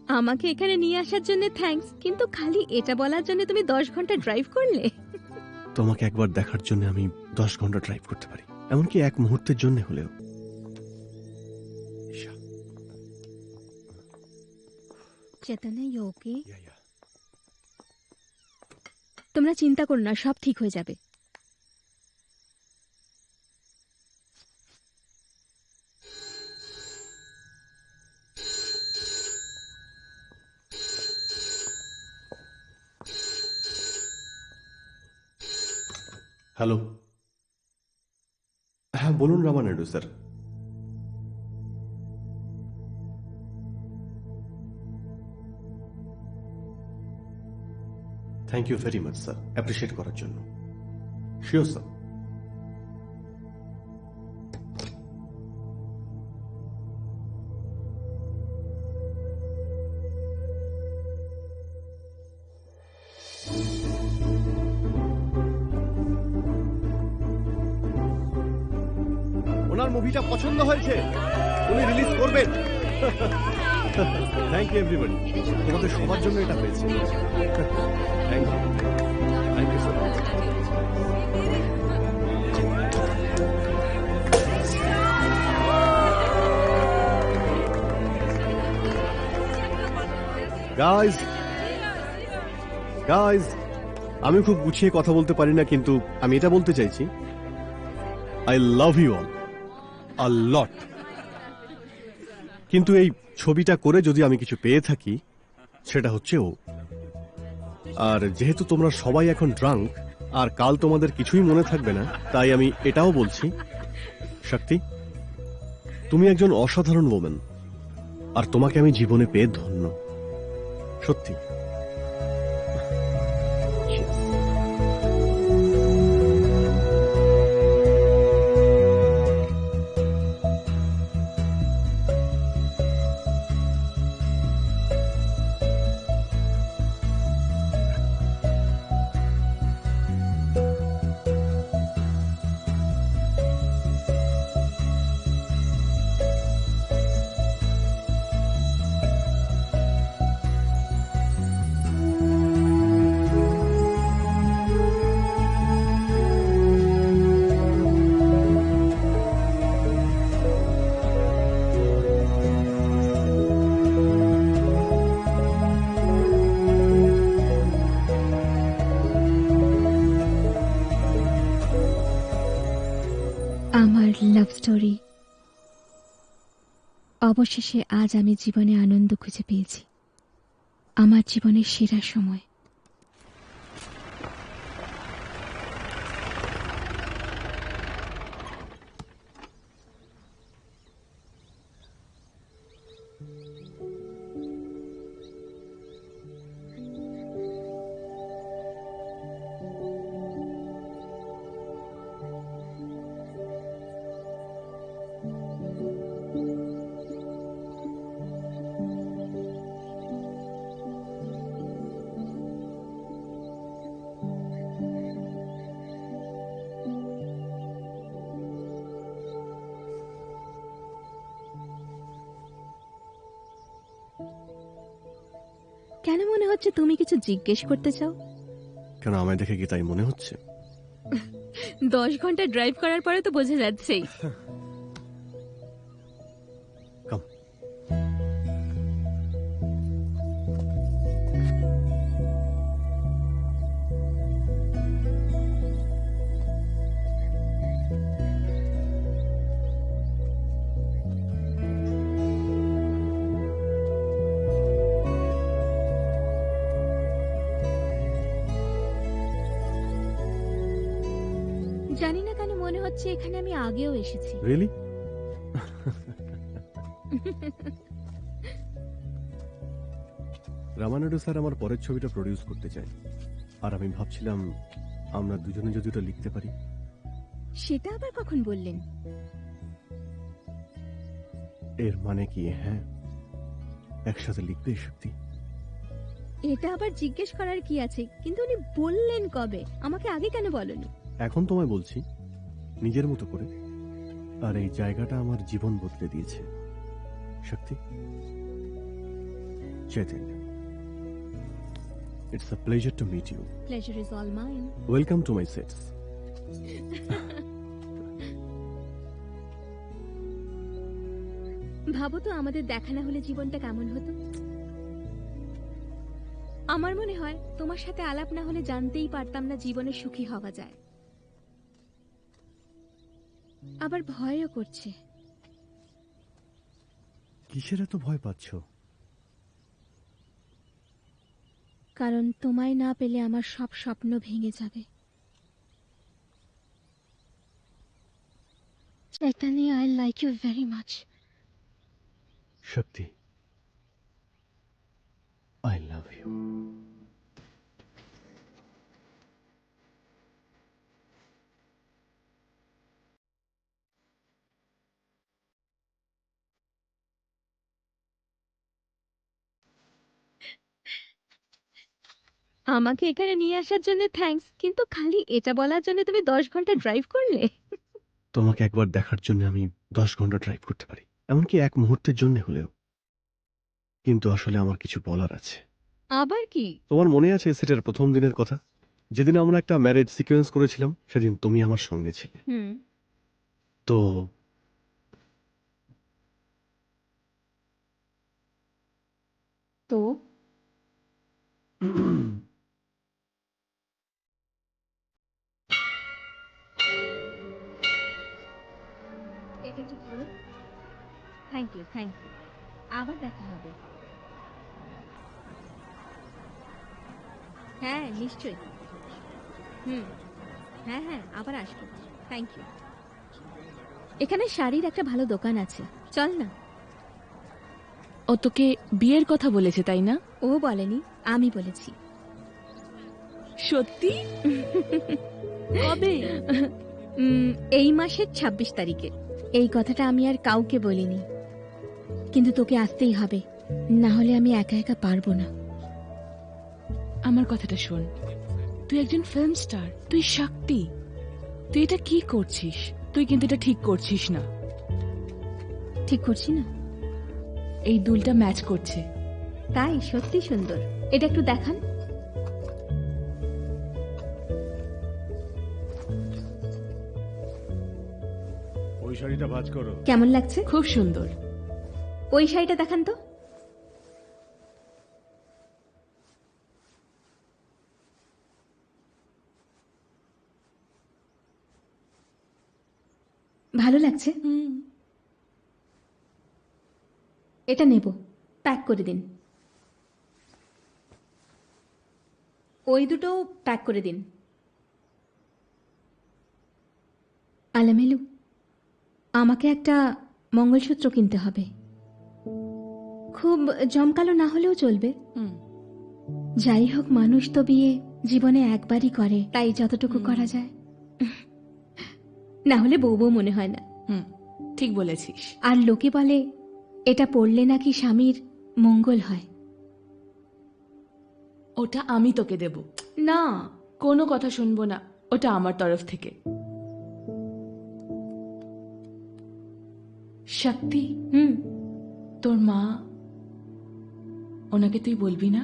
আমাকে এখানে নিয়ে আসার জন্য থ্যাঙ্কস, কিন্তু খালি এটা বলার জন্য তুমি 10 ঘন্টা ড্রাইভ করলে? তোমাকে একবার দেখার জন্য আমি 10 ঘন্টা ড্রাইভ করতে পারি, এমনকি এক মুহূর্তের জন্য হলেও। চেতনা, ইউ ওকে? তোমরা চিন্তা করো না, সব ঠিক হয়ে যাবে। হ্যালো, হ্যাঁ বলুন Ramanaidu sir. Thank you very much sir, appreciate করার জন্য। Sure sir. ওনার মুভিটা পছন্দ হয়েছে, উনি রিলিজ করবেন। থ্যাংক ইউ এভরিবডি, তোমাদের সবার জন্য এটা হয়েছে। Thank you, thank you so much. Guys guys, আমি খুব গুছিয়ে কথা বলতে পারি না, কিন্তু আমি এটা বলতে চাইছি, I love you all a lot. কিন্তু এই ছবিটা করে যদি আমি কিছু পেয়ে থাকি, সেটা হচ্ছে ও। আর যেহেতু তোমরা সবাই এখন ড্রাঙ্ক, আর কাল তোমাদের কিছুই মনে থাকবে না, তাই আমি এটাও বলছি, শক্তি, তুমি একজন অসাধারণ ওম্যান, আর তোমাকে আমি জীবনে পেয়ে ধন্য, সত্যি। আমার লাভ স্টোরি অবশেষে আজ আমি জীবনে আনন্দ খুঁজে পেয়েছি, আমার জীবনের সেরা সময়। কেন মনে হচ্ছে তুমি কিছু জিজ্ঞেস করতে চাও? কেন, আমায় দেখে কি তাই মনে হচ্ছে? 10 ঘন্টা ড্রাইভ করার পরে তো বোঝা যাচ্ছেই। কাম। জানি না কেন মনে হচ্ছে এখানে আমি আগেও এসেছি। রিয়েলি? রামানাইডু স্যার আমার পরের ছবিটা প্রডিউস করতে চায়, আর আমি ভাবছিলাম আমরা দুজনে যদি ওটা লিখতে পারি। সেটা আবার কখন বললেন? এর মানে কি, হ্যাঁ, একসাথে লিখবে শক্তি? এটা আবার জিজ্ঞেস করার কি আছে, কিন্তু উনি বললেন কবে, আমাকে আগে কেন বলনি? এখন তোমায় বলছি, নিজের মতো করে। আর এই জায়গাটা আমার জীবন বদলে দিয়েছে শক্তি। Chetan. It's a pleasure to meet you. Pleasure is all mine. Welcome to my sets. ভাবো তো আমাদের দেখা না হলে জীবনটা কেমন হতো। আমার মনে হয় তোমার সাথে আলাপ না হলে জানতেই পারতাম না জীবনে সুখী হওয়া যায়। আবার ভয়ও করছে। কিসের এত ভয় পাচ্ছ? কারণ তোমায় না পেলে আমার সব স্বপ্ন ভেঙে যাবে। Chaitanya, I like you very much. Shakti, I love you. আমাকে এখানে নিয়ে আসার জন্য থ্যাঙ্কস, কিন্তু খালি এটা বলার জন্য তুমি 10 ঘন্টা ড্রাইভ করলে? তোমাকে একবার দেখার জন্য আমি 10 ঘন্টা ড্রাইভ করতে পারি, এমনকি এক মুহূর্তের জন্য হলেও। কিন্তু আসলে আমার কিছু বলার আছে। আবার কি? তোমার মনে আছে সেটার প্রথম দিনের কথা, যেদিন আমরা একটা ম্যারেজ সিকোয়েন্স করেছিলাম? সেদিন তুমি আমার সঙ্গে ছিলে। তো তো এটা একটু ধরো। Thank you, thank you. আবার দেখা হবে। হ্যাঁ, নিশ্চয়ই। হ্যাঁ হ্যাঁ, আবার আসবো। Thank you. এখানে শাড়ির একটা ভালো দোকান আছে, চল না। ও তোকে বিয়ের কথা বলেছে তাই না? ও বলেনি, আমি বলেছি। সত্যি? কবে? এই মাসের 26 তারিখে। এই কথাটা আমি আর কাউকে বলিনি, কিন্তু তোকে আসতেই হবে, না হলে আমি একা একা পারবো না। আমার কথাটা শোন, তুই একজন ফিল্ম স্টার, তুই শক্তি, তুই এটা কি করছিস? তুই কিন্তু এটা ঠিক করছিস না। ঠিক করছি না? এই দুলটা ম্যাচ করছে। তাই? সত্যি সুন্দর। এটা একটু দেখান। ওই শাড়িটা ভাঁজ করো। কেমন লাগছে? খুব সুন্দর। ওই শাড়িটা দেখান তো। ভালো লাগছে? এটা নেব, প্যাক করে দিন। ওই দুটো প্যাক করে দিন। আলামেলু, আমাকে একটা মঙ্গলসূত্র কিনতে হবে। খুব জমকালো না হলেও চলবে। যাই হোক, মানুষ তো বিয়ে জীবনে একবারই করে, তাই যতটুকু করা যায়। না হলে বউ বউ মনে হয় না। ঠিক বলেছিস। আর লোকে বলে এটা পড়লে নাকি স্বামীর মঙ্গল হয়। ওটা আমি তোকে দেব না, কোনো কথা শুনবো না, ওটা আমার তরফ থেকে। শক্তি, তোর মা, ওনাকে তুই বলবি না?